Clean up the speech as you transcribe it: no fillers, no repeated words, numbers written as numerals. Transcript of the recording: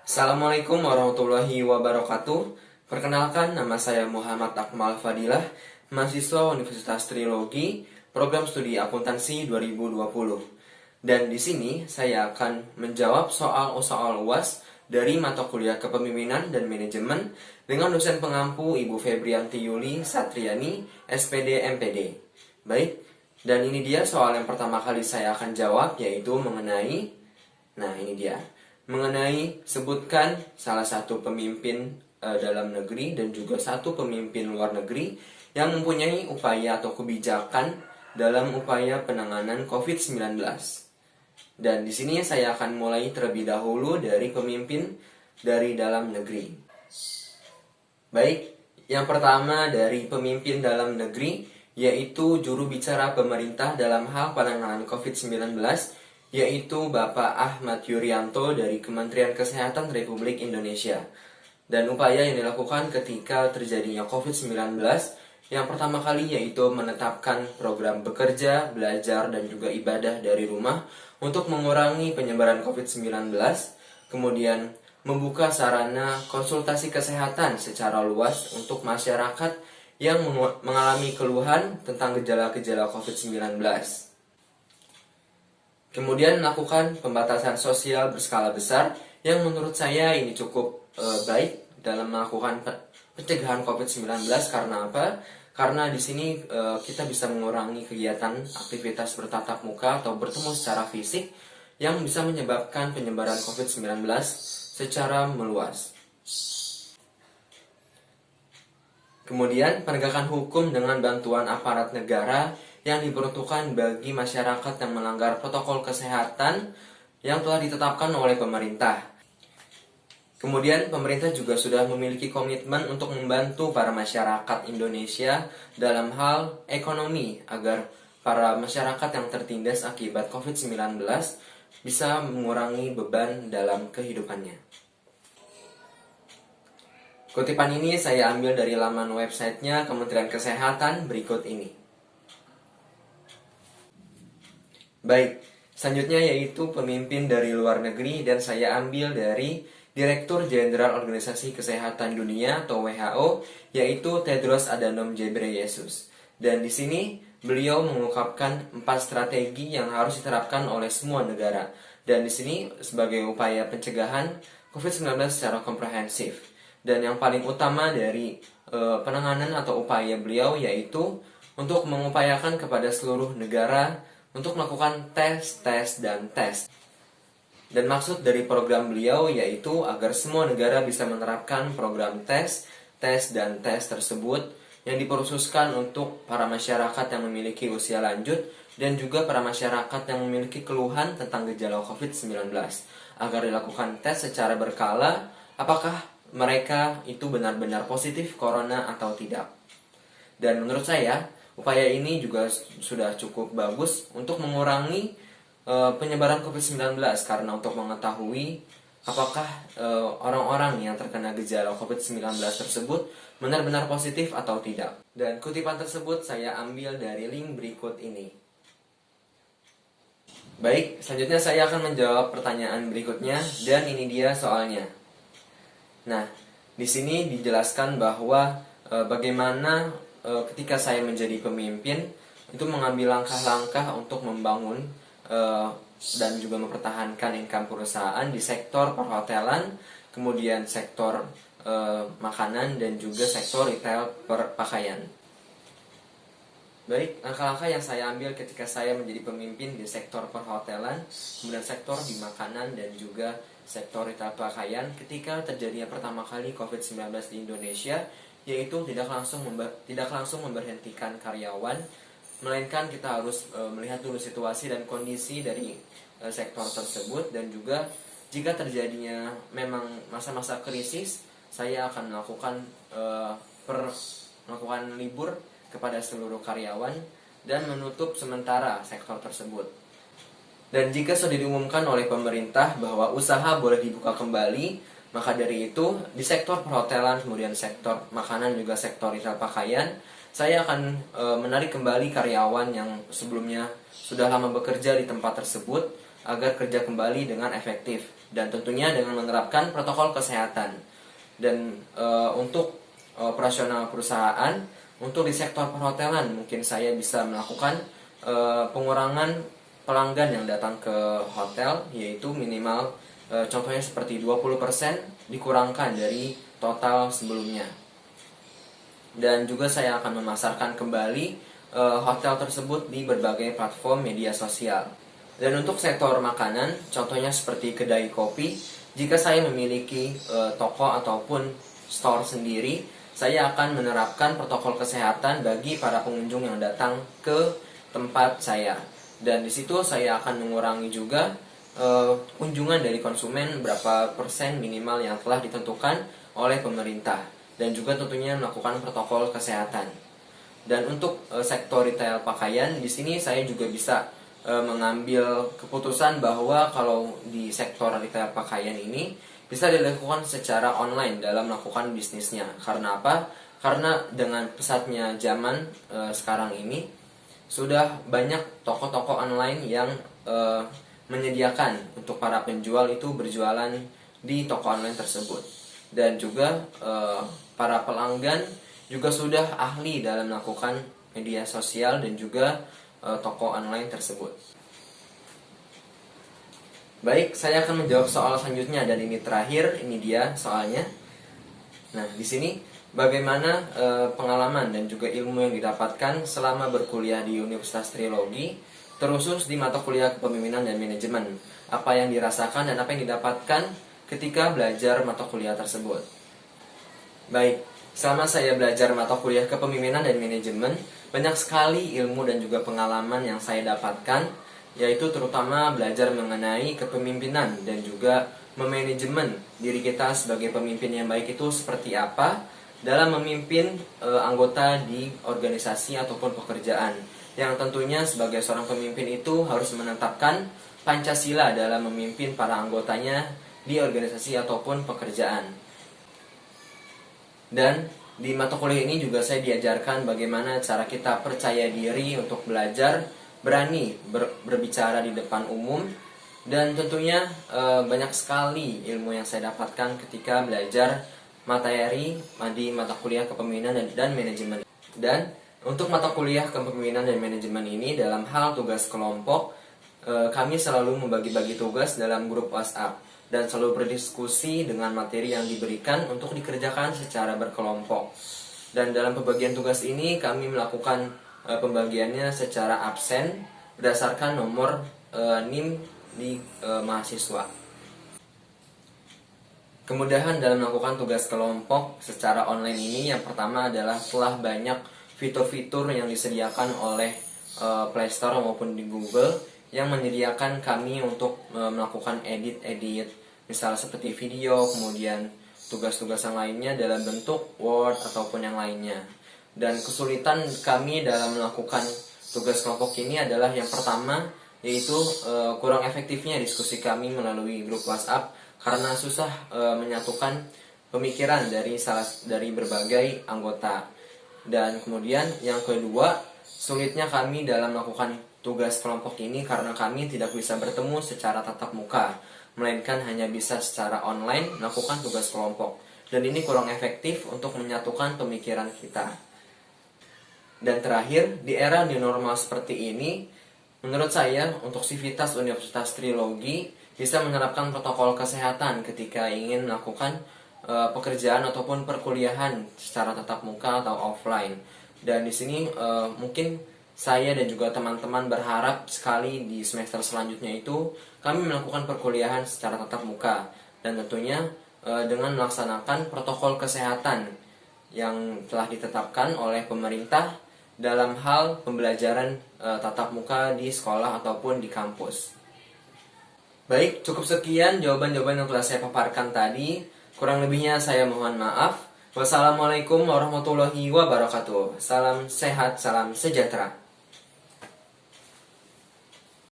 Assalamualaikum warahmatullahi wabarakatuh. Perkenalkan, nama saya Muhammad Akmal Fadilah, mahasiswa Universitas Trilogi, program studi akuntansi 2020. Dan di sini saya akan menjawab soal-soal UAS dari mata kuliah Kepemimpinan dan Manajemen dengan dosen pengampu Ibu Febrianti Yuli Satriani, SPD MPD. Baik, dan ini dia soal yang pertama kali saya akan jawab, yaitu mengenai sebutkan salah satu pemimpin dalam negeri dan juga satu pemimpin luar negeri yang mempunyai upaya atau kebijakan dalam upaya penanganan COVID-19. Dan di sini saya akan mulai terlebih dahulu dari pemimpin dari dalam negeri. Baik, yang pertama dari pemimpin dalam negeri yaitu juru bicara pemerintah dalam hal penanganan COVID-19, yaitu Bapak Ahmad Yuryanto dari Kementerian Kesehatan Republik Indonesia. Dan upaya yang dilakukan ketika terjadinya COVID-19 yang pertama kali yaitu menetapkan program bekerja, belajar, dan juga ibadah dari rumah untuk mengurangi penyebaran COVID-19, kemudian membuka sarana konsultasi kesehatan secara luas untuk masyarakat yang mengalami keluhan tentang gejala-gejala COVID-19. Kemudian melakukan pembatasan sosial berskala besar yang menurut saya ini cukup baik dalam melakukan pencegahan COVID-19. Karena apa? Karena di sini kita bisa mengurangi kegiatan aktivitas bertatap muka atau bertemu secara fisik yang bisa menyebabkan penyebaran COVID-19 secara meluas. Kemudian penegakan hukum dengan bantuan aparat negara yang diperuntukkan bagi masyarakat yang melanggar protokol kesehatan yang telah ditetapkan oleh pemerintah. Kemudian pemerintah juga sudah memiliki komitmen untuk membantu para masyarakat Indonesia dalam hal ekonomi agar para masyarakat yang tertindas akibat COVID-19 bisa mengurangi beban dalam kehidupannya. Kutipan ini saya ambil dari laman websitenya Kementerian Kesehatan berikut ini. Baik, selanjutnya yaitu pemimpin dari luar negeri dan saya ambil dari Direktur Jenderal Organisasi Kesehatan Dunia atau WHO, yaitu Tedros Adhanom Ghebreyesus. Dan di sini beliau mengungkapkan 4 strategi yang harus diterapkan oleh semua negara. Dan di sini sebagai upaya pencegahan COVID-19 secara komprehensif. Dan yang paling utama dari penanganan atau upaya beliau yaitu untuk mengupayakan kepada seluruh negara untuk melakukan tes. Dan maksud dari program beliau yaitu agar semua negara bisa menerapkan program tes tersebut yang diperkhususkan untuk para masyarakat yang memiliki usia lanjut dan juga para masyarakat yang memiliki keluhan tentang gejala COVID-19 agar dilakukan tes secara berkala apakah mereka itu benar-benar positif corona atau tidak. Dan menurut saya, upaya ini juga sudah cukup bagus untuk mengurangi penyebaran COVID-19 karena untuk mengetahui apakah orang-orang yang terkena gejala COVID-19 tersebut benar-benar positif atau tidak. Dan kutipan tersebut saya ambil dari link berikut ini. Baik, selanjutnya saya akan menjawab pertanyaan berikutnya dan ini dia soalnya. Nah, di sini dijelaskan bahwa bagaimana ketika saya menjadi pemimpin itu mengambil langkah-langkah untuk membangun dan juga mempertahankan income perusahaan di sektor perhotelan, kemudian sektor makanan dan juga sektor retail perpakaian. Baik, langkah-langkah yang saya ambil ketika saya menjadi pemimpin di sektor perhotelan, kemudian sektor di makanan dan juga sektor retail pakaian ketika terjadinya pertama kali COVID-19 di Indonesia, yaitu tidak langsung memberhentikan karyawan, melainkan kita harus melihat dulu situasi dan kondisi dari sektor tersebut, dan juga jika terjadinya memang masa-masa krisis, saya akan melakukan libur kepada seluruh karyawan dan menutup sementara sektor tersebut. Dan jika sudah diumumkan oleh pemerintah bahwa usaha boleh dibuka kembali, maka dari itu di sektor perhotelan, kemudian sektor makanan, juga sektor retail pakaian, saya akan menarik kembali karyawan yang sebelumnya sudah lama bekerja di tempat tersebut agar kerja kembali dengan efektif. dan tentunya dengan menerapkan protokol kesehatan. Dan untuk operasional perusahaan, untuk di sektor perhotelan mungkin saya bisa melakukan pengurangan pelanggan yang datang ke hotel, yaitu minimal contohnya seperti 20% dikurangkan dari total sebelumnya. Dan juga saya akan memasarkan kembali hotel tersebut di berbagai platform media sosial. Dan untuk sektor makanan, contohnya seperti kedai kopi, jika saya memiliki toko ataupun store sendiri, saya akan menerapkan protokol kesehatan bagi para pengunjung yang datang ke tempat saya. Dan di situ saya akan mengurangi juga kunjungan dari konsumen berapa persen minimal yang telah ditentukan oleh pemerintah, dan juga tentunya melakukan protokol kesehatan. Dan untuk sektor retail pakaian, di sini saya juga bisa mengambil keputusan bahwa kalau di sektor retail pakaian ini bisa dilakukan secara online dalam melakukan bisnisnya. Karena apa? Karena dengan pesatnya zaman sekarang ini, sudah banyak toko-toko online yang menyediakan untuk para penjual itu berjualan di toko online tersebut. Dan juga para pelanggan juga sudah ahli dalam melakukan media sosial dan juga toko online tersebut. Baik, saya akan menjawab soal selanjutnya, dan ini terakhir, ini dia soalnya. Nah, di sini bagaimana pengalaman dan juga ilmu yang didapatkan selama berkuliah di Universitas Trilogi, terusus di mata kuliah Kepemimpinan dan Manajemen. Apa yang dirasakan dan apa yang didapatkan ketika belajar mata kuliah tersebut. Baik, selama saya belajar mata kuliah Kepemimpinan dan Manajemen, banyak sekali ilmu dan juga pengalaman yang saya dapatkan, yaitu terutama belajar mengenai kepemimpinan dan juga memanajemen diri kita sebagai pemimpin yang baik itu seperti apa dalam memimpin anggota di organisasi ataupun pekerjaan. Yang tentunya sebagai seorang pemimpin itu harus menetapkan Pancasila dalam memimpin para anggotanya di organisasi ataupun pekerjaan. Dan di mata kuliah ini juga saya diajarkan bagaimana cara kita percaya diri untuk belajar, berani berbicara di depan umum, dan tentunya banyak sekali ilmu yang saya dapatkan ketika belajar materi di mata kuliah Kepemimpinan dan Manajemen. Dan untuk mata kuliah Kepemimpinan dan Manajemen ini, dalam hal tugas kelompok, kami selalu membagi-bagi tugas dalam grup WhatsApp dan selalu berdiskusi dengan materi yang diberikan untuk dikerjakan secara berkelompok. Dan dalam pembagian tugas ini kami melakukan pembagiannya secara absen berdasarkan nomor NIM di mahasiswa. Kemudahan dalam melakukan tugas kelompok secara online ini, yang pertama adalah telah banyak fitur-fitur yang disediakan oleh Play Store maupun di Google yang menyediakan kami untuk melakukan edit-edit, misal seperti video, kemudian tugas-tugas yang lainnya dalam bentuk Word ataupun yang lainnya. Dan kesulitan kami dalam melakukan tugas kelompok ini adalah yang pertama, yaitu kurang efektifnya diskusi kami melalui grup WhatsApp karena susah menyatukan pemikiran dari berbagai anggota. Dan kemudian yang kedua, sulitnya kami dalam melakukan tugas kelompok ini karena kami tidak bisa bertemu secara tatap muka, melainkan hanya bisa secara online melakukan tugas kelompok. Dan ini kurang efektif untuk menyatukan pemikiran kita. Dan terakhir, di era new normal seperti ini, menurut saya untuk Sivitas Universitas Trilogi bisa menerapkan protokol kesehatan ketika ingin melakukan pekerjaan ataupun perkuliahan secara tatap muka atau offline. Dan di sini mungkin saya dan juga teman-teman berharap sekali di semester selanjutnya itu kami melakukan perkuliahan secara tatap muka, dan tentunya dengan melaksanakan protokol kesehatan yang telah ditetapkan oleh pemerintah dalam hal pembelajaran tatap muka di sekolah ataupun di kampus. Baik, cukup sekian jawaban-jawaban yang telah saya paparkan tadi. Kurang lebihnya saya mohon maaf. Wassalamualaikum warahmatullahi wabarakatuh. Salam sehat, salam sejahtera.